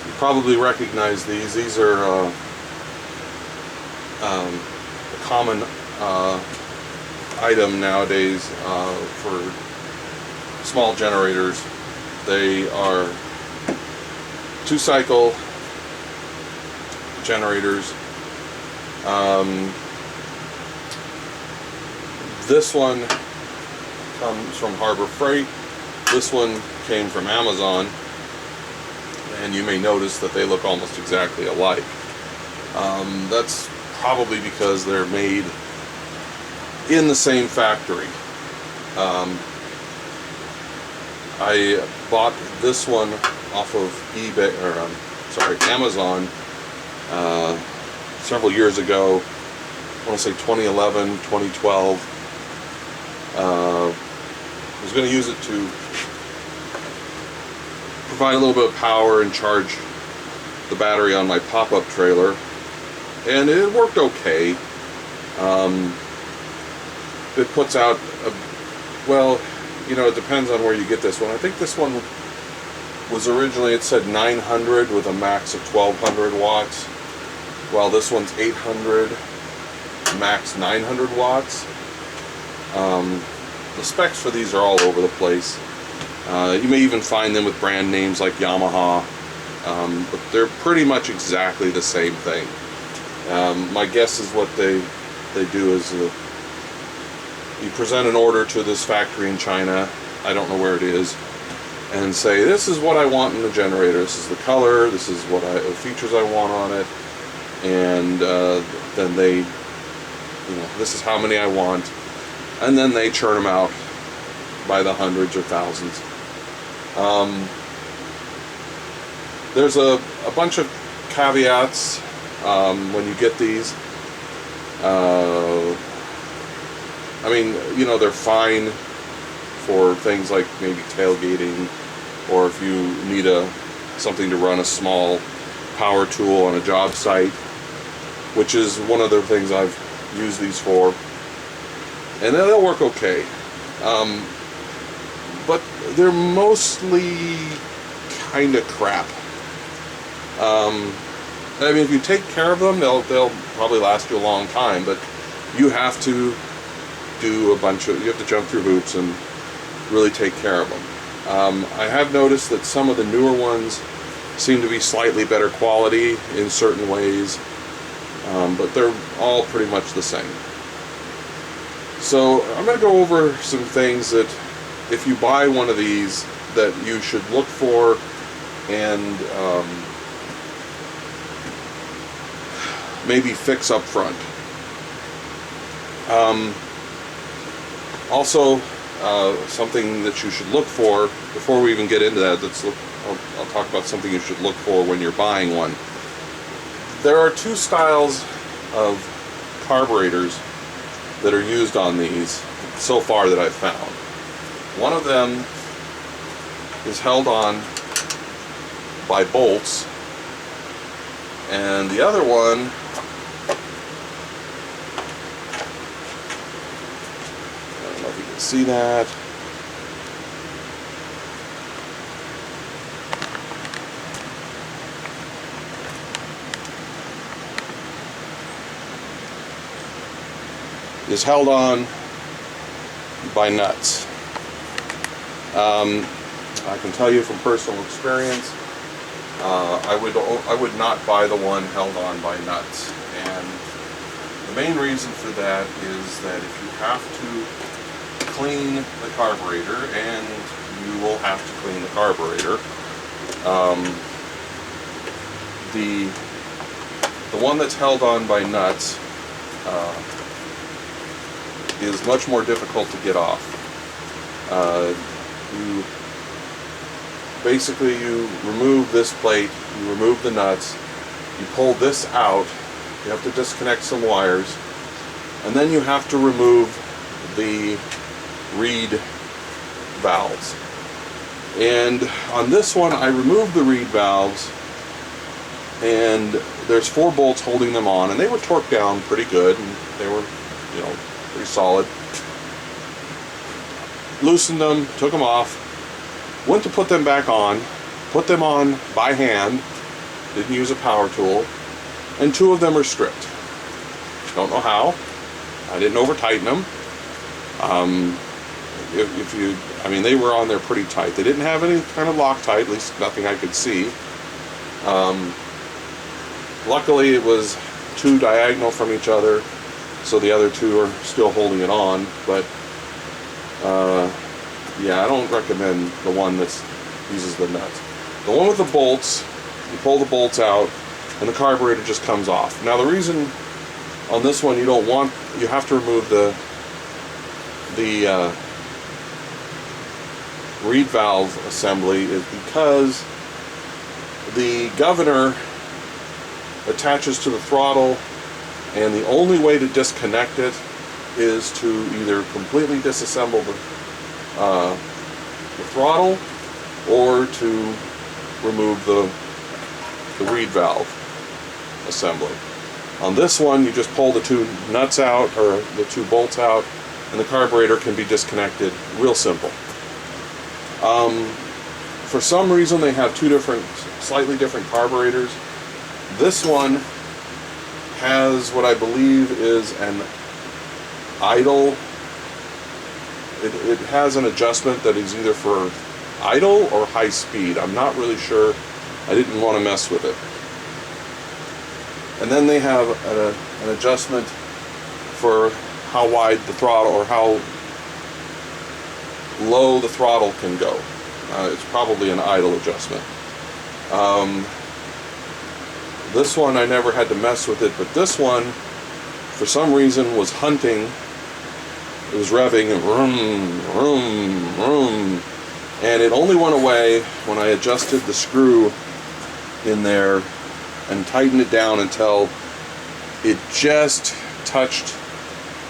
You probably recognize these. These are a common item nowadays for small generators. They are 2-cycle generators. This one comes from Harbor Freight. This one came from Amazon, and you may notice that they look almost exactly alike. That's probably because they're made in the same factory. I bought this one off of eBay, or Amazon, several years ago. I want to say 2011, 2012. I was going to use it to provide a little bit of power and charge the battery on my pop-up trailer, and it worked okay. It puts out well, you know, it depends on where you get this one. I think this one was originally, it said 900 with a max of 1200 watts, while this one's 800, max 900 watts. The specs for these are all over the place. You may even find them with brand names like Yamaha, but they're pretty much exactly the same thing. My guess is what they do is you present an order to this factory in China, I don't know where it is, and say, this is what I want in the generator, this is the color, this is what the features I want on it, and then they, you know, this is how many I want, and then they churn them out by the hundreds or thousands. There's a bunch of caveats when you get these. I mean, you know, they're fine for things like maybe tailgating, or if you need something to run a small power tool on a job site, which is one of the things I've used these for, and they'll work okay. But they're mostly kind of crap. I mean, if you take care of them, they'll probably last you a long time, but you have to do you have to jump through hoops and really take care of them. I have noticed that some of the newer ones seem to be slightly better quality in certain ways, but they're all pretty much the same. So I'm going to go over some things that, if you buy one of these, that you should look for and maybe fix up front. Also, something that you should look for, before we even get into that, I'll talk about something you should look for when you're buying one. There are 2 styles of carburetors that are used on these so far that I've found. One of them is held on by bolts, and the other one see that. Is held on by nuts. I can tell you from personal experience, I would not buy the one held on by nuts, and the main reason for that is that if you have to clean the carburetor, and you will have to clean the carburetor, the one that's held on by nuts is much more difficult to get off. You remove this plate, you remove the nuts, you pull this out, you have to disconnect some wires, and then you have to remove the reed valves. And on this one, I removed the reed valves, and there's 4 bolts holding them on, and they were torqued down pretty good, and they were, you know, pretty solid. Loosened them, took them off, went to put them back on, put them on by hand, didn't use a power tool, and 2 of them are stripped. Don't know how. I didn't over tighten them. I mean, they were on there pretty tight. They didn't have any kind of Loctite, at least nothing I could see. Luckily, it was 2 diagonal from each other, so the other 2 are still holding it on. But yeah, I don't recommend the one that uses the nuts. The one with the bolts, you pull the bolts out, and the carburetor just comes off. Now, the reason on this one you have to remove the reed valve assembly is because the governor attaches to the throttle, and the only way to disconnect it is to either completely disassemble the throttle or to remove the reed valve assembly. On this one, you just pull the 2 nuts out, or the 2 bolts out, and the carburetor can be disconnected. Real simple. For some reason, they have 2 slightly different carburetors. This one has what I believe is an idle. It has an adjustment that is either for idle or high speed. I'm not really sure. I didn't want to mess with it. And then they have an adjustment for how wide the throttle, or how low the throttle can go. It's probably an idle adjustment. This one I never had to mess with it, but this one, for some reason, was hunting. It was revving and vroom, vroom, vroom, and it only went away when I adjusted the screw in there and tightened it down until it just touched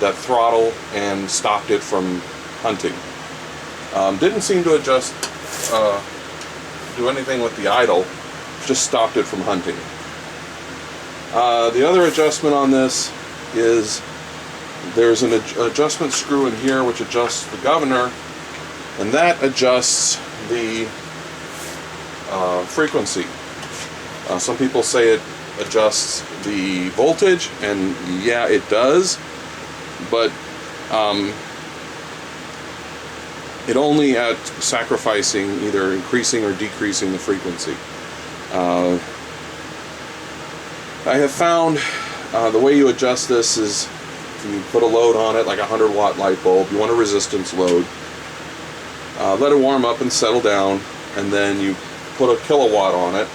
that throttle and stopped it from hunting. Didn't seem to do anything with the idle, just stopped it from hunting. The other adjustment on this is there's an adjustment screw in here which adjusts the governor, and that adjusts the frequency. Some people say it adjusts the voltage, and yeah, it does, but it only at sacrificing, either increasing or decreasing the frequency. I have found the way you adjust this is you put a load on it, like a 100-watt light bulb. You want a resistance load. Let it warm up and settle down, and then you put a kilowatt on it,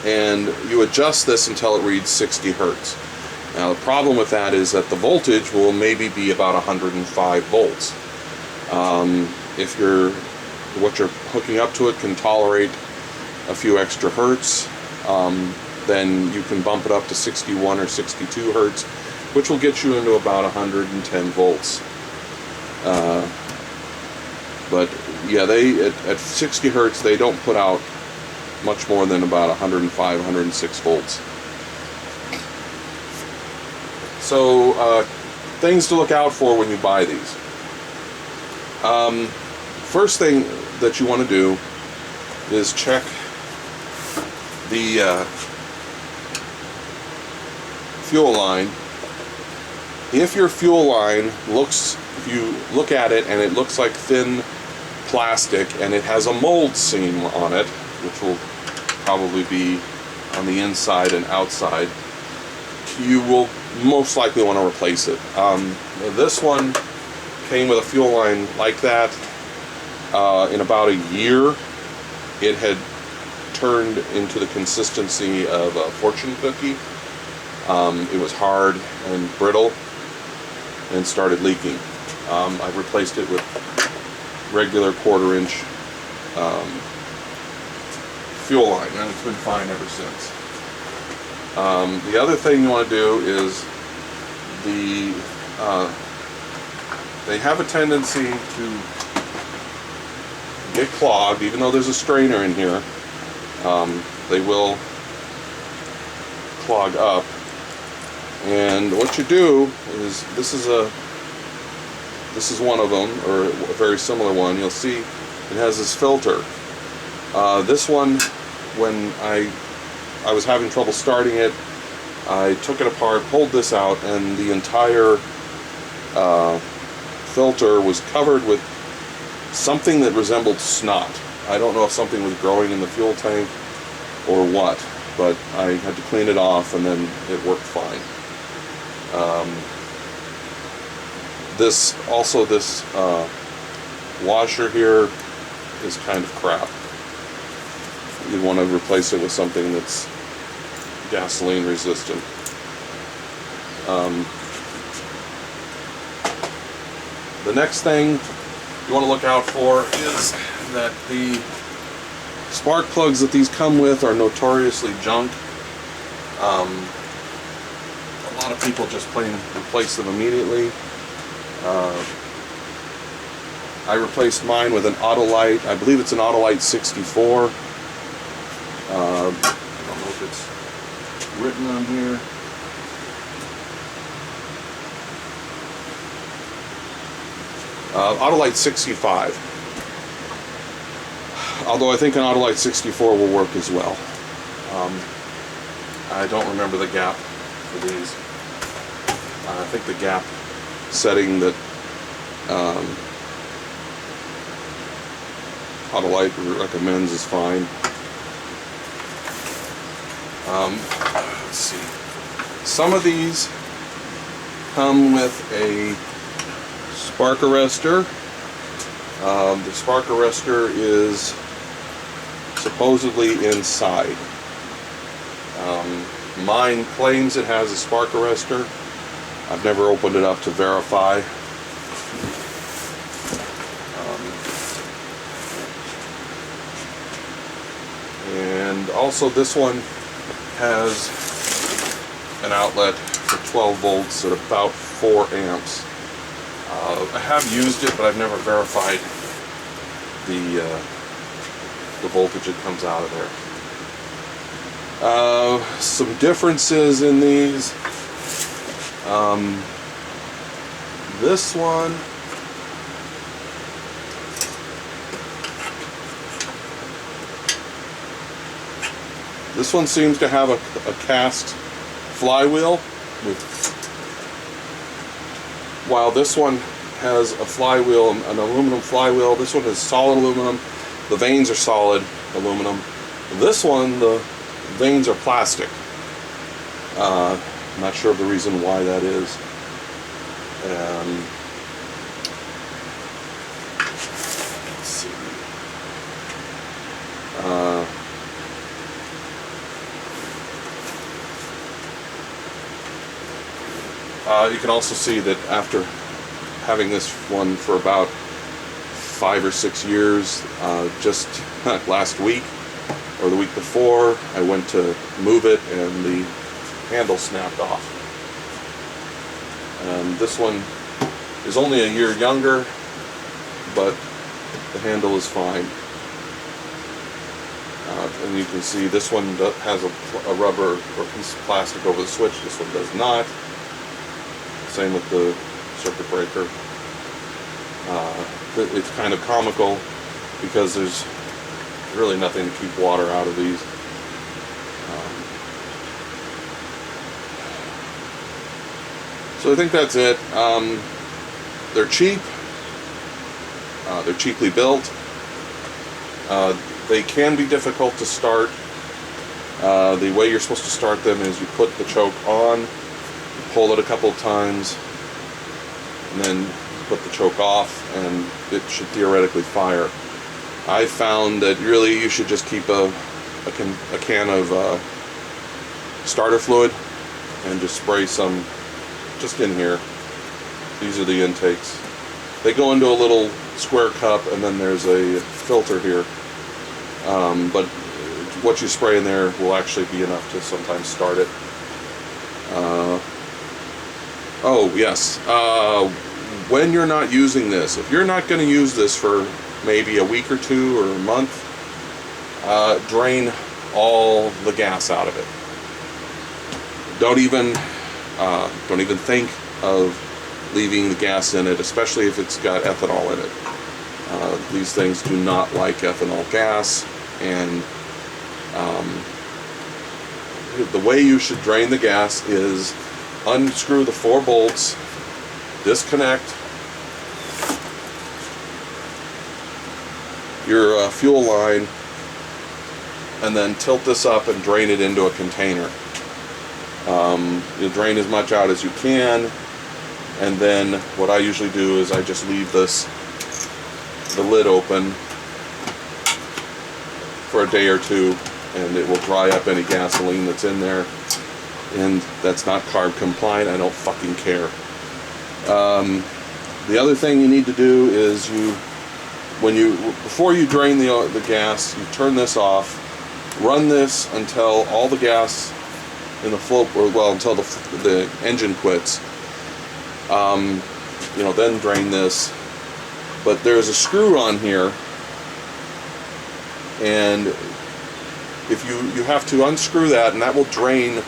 and you adjust this until it reads 60 hertz. Now, the problem with that is that the voltage will maybe be about 105 volts. If what you're hooking up to it can tolerate a few extra hertz, then you can bump it up to 61 or 62 hertz, which will get you into about 110 volts. But yeah, at 60 hertz, they don't put out much more than about 105, 106 volts. So things to look out for when you buy these. First thing that you want to do is check the fuel line. If your fuel line if you look at it and it looks like thin plastic and it has a mold seam on it, which will probably be on the inside and outside, you will most likely want to replace it. This one came with a fuel line like that. In about a year, it had turned into the consistency of a fortune cookie. It was hard and brittle and started leaking. I replaced it with regular 1/4-inch fuel line, and it's been fine ever since. The other thing you want to do is they have a tendency to get clogged, even though there's a strainer in here. They will clog up, and what you do is this is one of them, or a very similar one. You'll see it has this filter, This one, when I was having trouble starting it, I took it apart, pulled this out, and the entire filter was covered with something that resembled snot. I don't know if something was growing in the fuel tank or what, but I had to clean it off, and then it worked fine. This washer here is kind of crap. You'd want to replace it with something that's gasoline resistant. The next thing you want to look out for is that the spark plugs that these come with are notoriously junk. A lot of people just plain replace them immediately. I replaced mine with an Autolite. I believe it's an Autolite 64. I don't know if it's written on here. Autolite 65. Although I think an Autolite 64 will work as well. I don't remember the gap for these. I think the gap setting that Autolite recommends is fine. Let's see. Some of these come with a spark arrestor. The spark arrestor is supposedly inside. Mine claims it has a spark arrestor. I've never opened it up to verify. And also this one has an outlet for 12 volts at about 4 amps. I have used it, but I've never verified the voltage that comes out of there. Some differences in these. This one, seems to have a cast flywheel, while this one has a flywheel, an aluminum flywheel. This one is solid aluminum. The vanes are solid aluminum. This one, the vanes are plastic. I'm not sure of the reason why that is. Let's see. You can also see that after having this one for about 5 or 6 years, just last week or the week before, I went to move it and the handle snapped off. This one is only a year younger, but the handle is fine. And you can see this one has a rubber or piece of plastic over the switch. This one does not. Same with the circuit breaker. It's kind of comical because there's really nothing to keep water out of these. So I think that's it. They're cheap. They're cheaply built. They can be difficult to start. The way you're supposed to start them is you put the choke on, pull it a couple of times, and then put the choke off, and it should theoretically fire. I found that really you should just keep a can of starter fluid and just spray some just in here. These are the intakes. They go into a little square cup, and then there's a filter here. But what you spray in there will actually be enough to sometimes start it. Oh yes, when you're not using this, if you're not going to use this for maybe a week or two or a month, drain all the gas out of it. Don't even think of leaving the gas in it, especially if it's got ethanol in it. These things do not like ethanol gas, And the way you should drain the gas is unscrew the 4 bolts, disconnect your fuel line, and then tilt this up and drain it into a container. You'll drain as much out as you can, and then what I usually do is I just leave the lid open for a day or two, and it will dry up any gasoline that's in there. And that's not carb compliant. I don't fucking care. The other thing you need to do is before you drain the gas, you turn this off, run this until all the gas in the float, until the engine quits. Then drain this. But there's a screw on here, and if you have to unscrew that, and that will drain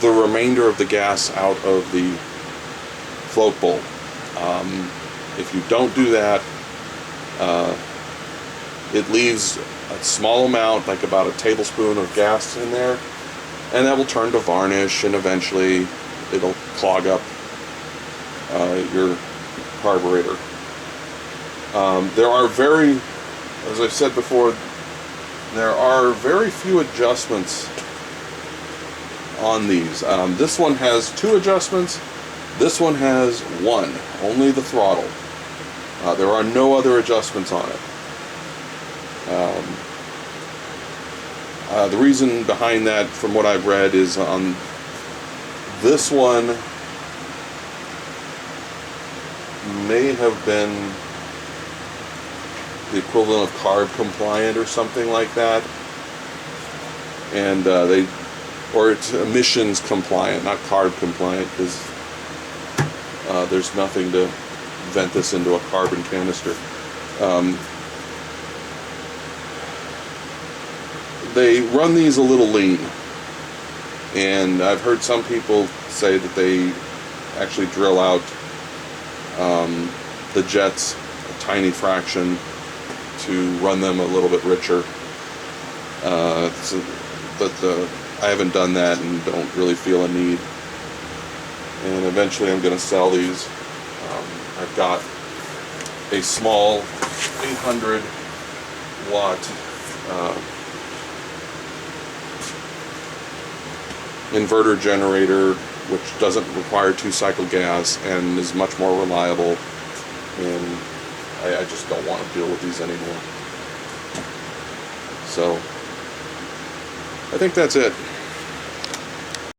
the remainder of the gas out of the float bowl. If you don't do that, it leaves a small amount, like about a tablespoon of gas in there, and that will turn to varnish, and eventually it'll clog up your carburetor. There are as I've said before, there are very few adjustments on these. This one has 2 adjustments. This one has 1, only the throttle. There are no other adjustments on it. The reason behind that, from what I've read, is on this one may have been the equivalent of carb compliant or something like that, and or it's emissions compliant, not carb compliant, because there's nothing to vent this into a carbon canister. They run these a little lean, and I've heard some people say that they actually drill out the jets a tiny fraction to run them a little bit richer. But I haven't done that and don't really feel a need. And eventually I'm going to sell these. I've got a small 800 watt inverter generator, which doesn't require 2-cycle gas and is much more reliable, and I just don't want to deal with these anymore. So I think that's it.